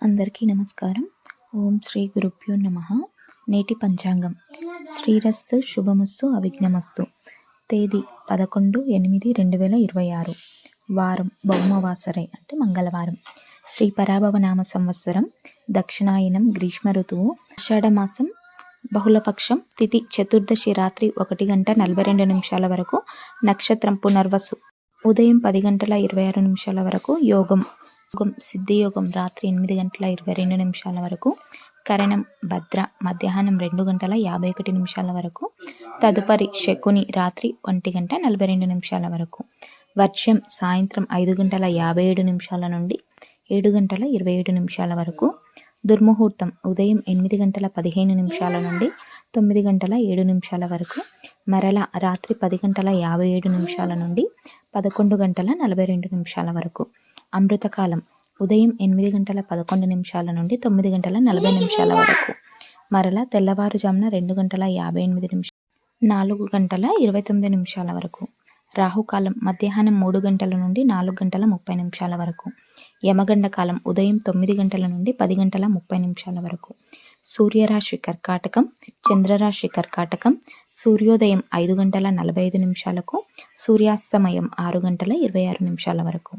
అందరికీ నమస్కారం. ఓం శ్రీ గురుభ్యో నమః. నేటి పంచాంగం శ్రీరస్తు శుభమస్తు అవిఘ్నమస్తు. తేదీ 11/8/2026. వారం భౌమవాసరే అంటే మంగళవారం. శ్రీ పరాభవనామ సంవత్సరం దక్షిణాయనం గ్రీష్మ ఋతువు ఆషాఢమాసం బహుళపక్షం తిథి చతుర్దశి రాత్రి 1:42 వరకు. నక్షత్రం పునర్వసు. ఉదయం 10:26 వరకు. యోగం సిద్ధియోగం రాత్రి 8:22 వరకు. కరణం భద్ర మధ్యాహ్నం 2:51 వరకు. తదుపరి శకుని రాత్రి 1:42 వరకు. వర్షం సాయంత్రం 5:57 నుండి 7:27 వరకు. దుర్ముహూర్తం ఉదయం 8:15 నుండి 9:07 వరకు. మరల రాత్రి 10:57 నుండి 11:42 వరకు. అమృతకాలం ఉదయం 8:11 నుండి 9:40 వరకు. మరల తెల్లవారుజామున 2:58 4:29 వరకు. రాహుకాలం మధ్యాహ్నం 3 గంటల నుండి 4:30 వరకు. యమగండ కాలం ఉదయం 9 గంటల నుండి 10:30 వరకు. సూర్యరాశి కర్కాటకం, చంద్రరాశి కర్కాటకం. సూర్యోదయం 5:45 సూర్యాస్తమయం 6:26 వరకు.